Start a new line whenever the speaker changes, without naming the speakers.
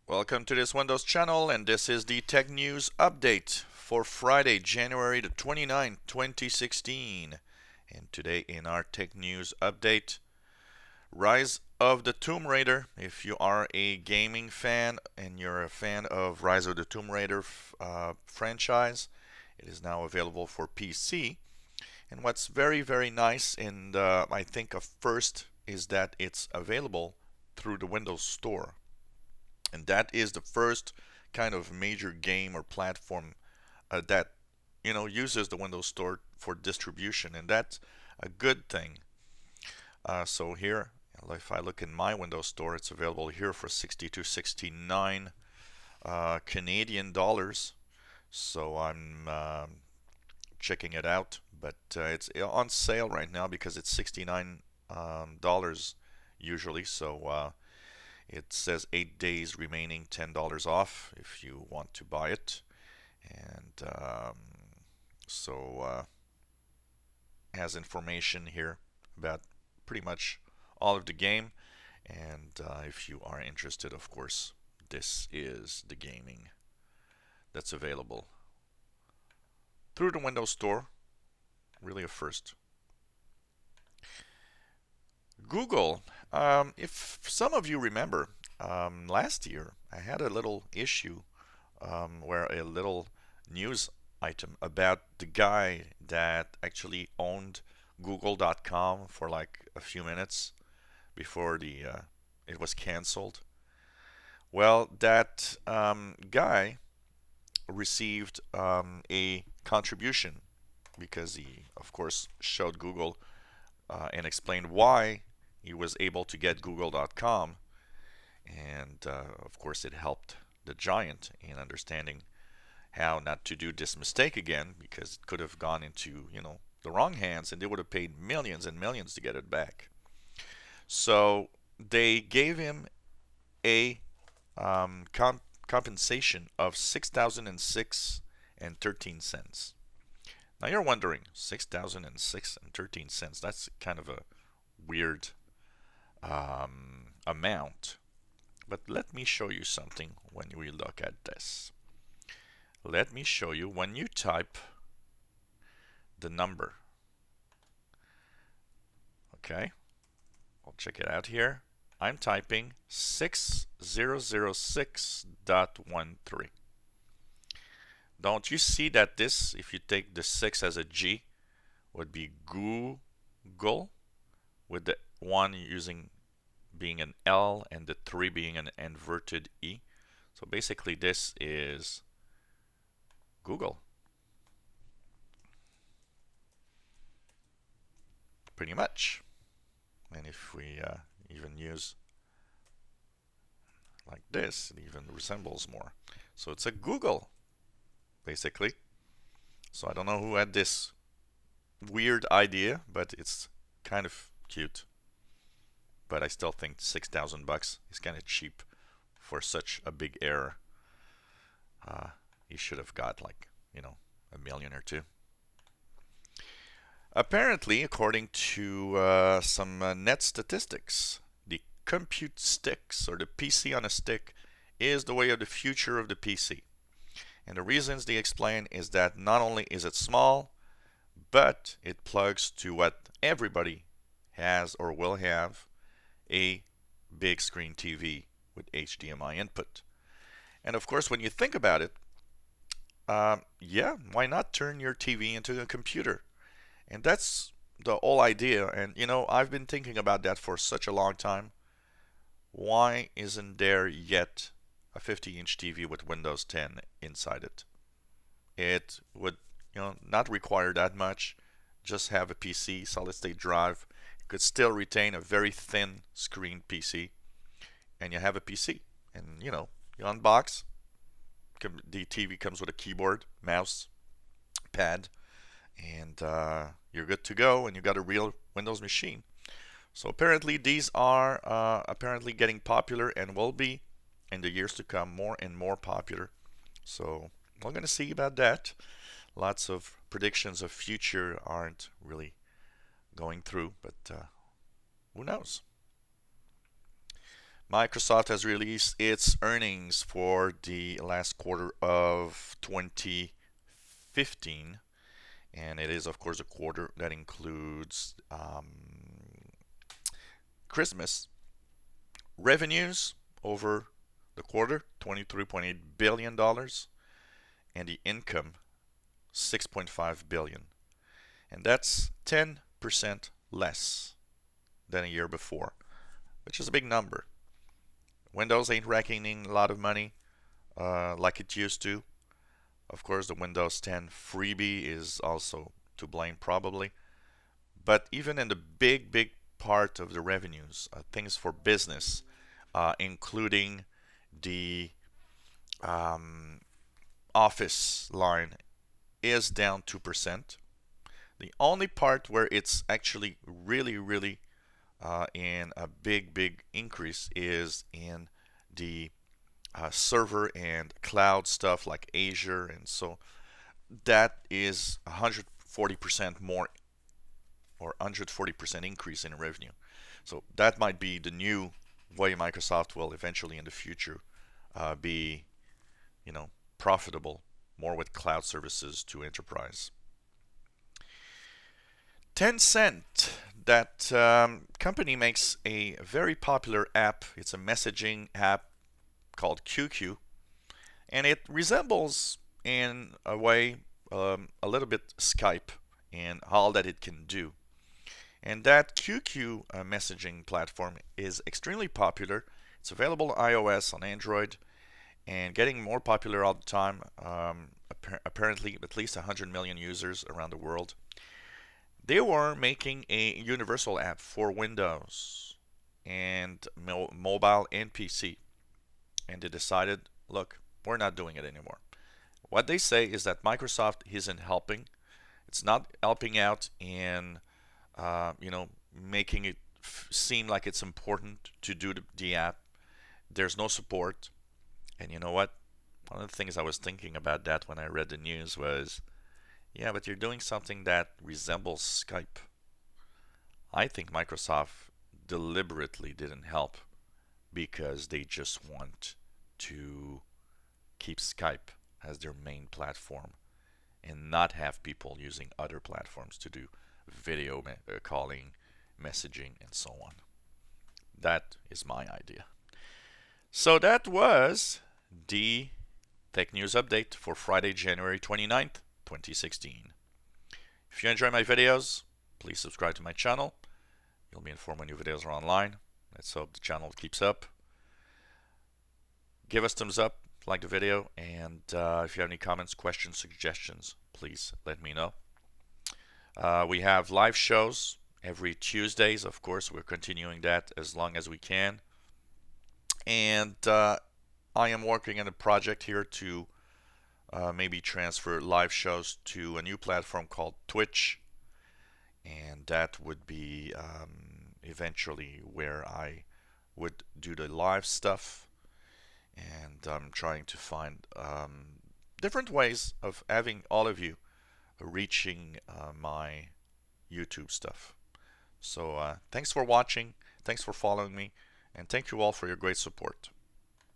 Welcome to this Windows channel, and this is the Tech News Update for Friday, January the 29th, 2016. And today in our Tech News Update, Rise of the Tomb Raider. If you are a gaming fan and you're a fan of Rise of the Tomb Raider franchise, it is now available for PC. And what's very, very nice, and I think a first, is that it's available through the Windows Store. And that is the first kind of major game or platform that uses the Windows Store for distribution, and that's a good thing. So here, if I look in my Windows Store, it's available here for 62.69 Canadian dollars. So I'm checking it out, but it's on sale right now because it's $69 usually. So it says 8 days remaining, $10 off if you want to buy it. And has information here about pretty much all of the game. And if you are interested, of course, this is the gaming that's available through the Windows Store. Really a first. Google, if some of you remember, last year I had a little issue where a little news item about the guy that actually owned Google.com for like a few minutes before it was canceled. Well, that guy received a contribution because he, of course, showed Google and explained why he was able to get Google.com. And of course, it helped the giant in understanding how not to do this mistake again, because it could have gone into the wrong hands, and they would have paid millions and millions to get it back. So they gave him a compensation of $6,006.13. Now you're wondering, $6,006.13. That's kind of a weird amount. But let me show you something when we look at this. Let me show you when you type the number. Okay, I'll check it out here. I'm typing 6006.13. Don't you see that this, if you take the 6 as a G, would be Google, with the 1 being an L and the 3 being an inverted E? So basically this is Google. Pretty much. And if we even use like this, it even resembles more. So it's a Google, basically. So I don't know who had this weird idea, but it's kind of cute. But I still think $6,000 is kind of cheap for such a big error. He should have got like, $1 million or $2 million. Apparently, according to some net statistics, the compute sticks, or the PC on a stick, is the way of the future of the PC. And the reasons they explain is that not only is it small, but it plugs to what everybody has or will have, a big screen TV with HDMI input. And of course, when you think about it, yeah, why not turn your TV into a computer? And that's the whole idea. And I've been thinking about that for such a long time. Why isn't there yet a 50-inch TV with Windows 10 inside it? It would not require that much. Just have a PC, solid state drive. You could still retain a very thin screen PC, and you have a PC. And you unbox. The TV comes with a keyboard, mouse, pad, and you're good to go, and you got a real Windows machine. So apparently these are apparently getting popular, and will be in the years to come more and more popular. So we're going to see about that. Lots of predictions of future aren't really going through, but who knows? Microsoft has released its earnings for the last quarter of 2015, and it is, of course, a quarter that includes Christmas. Revenues over the quarter, $23.8 billion, and the income, $6.5 billion. And that's 10% less than a year before, which is a big number. Windows ain't racking a lot of money like it used to. Of course, the Windows 10 freebie is also to blame, probably. But even in the big part of the revenues, things for business, including the Office line, is down 2%. The only part where it's actually really in a big increase is in the server and cloud stuff like Azure, and so that is 140% more, or 140% increase in revenue. So that might be the new way Microsoft will eventually in the future be, profitable more with cloud services to enterprise. Tencent, that company makes a very popular app. It's a messaging app called QQ, and it resembles in a way a little bit Skype in all that it can do. And that QQ messaging platform is extremely popular. It's available on iOS, on Android, and getting more popular all the time. Apparently, at least 100 million users around the world. They were making a universal app for Windows and mobile and PC. And they decided, look, we're not doing it anymore. What they say is that Microsoft isn't helping. It's not helping out in, making it seem like it's important to do the app. There's no support. And you know what? One of the things I was thinking about that when I read the news was, yeah, but you're doing something that resembles Skype. I think Microsoft deliberately didn't help because they just want to keep Skype as their main platform and not have people using other platforms to do video calling, messaging, and so on. That is my idea. So that was the Tech News Update for Friday, January 29th, 2016. If you enjoy my videos, please subscribe to my channel. You'll be informed when new videos are online. Let's hope the channel keeps up. Give us thumbs up, like the video, and if you have any comments, questions, suggestions, please let me know. We have live shows every Tuesdays. Of course, we're continuing that as long as we can. And I am working on a project here to maybe transfer live shows to a new platform called Twitch, and that would be eventually where I would do the live stuff. And I'm trying to find different ways of having all of you reaching my YouTube stuff. So thanks for watching, thanks for following me, and thank you all for your great support.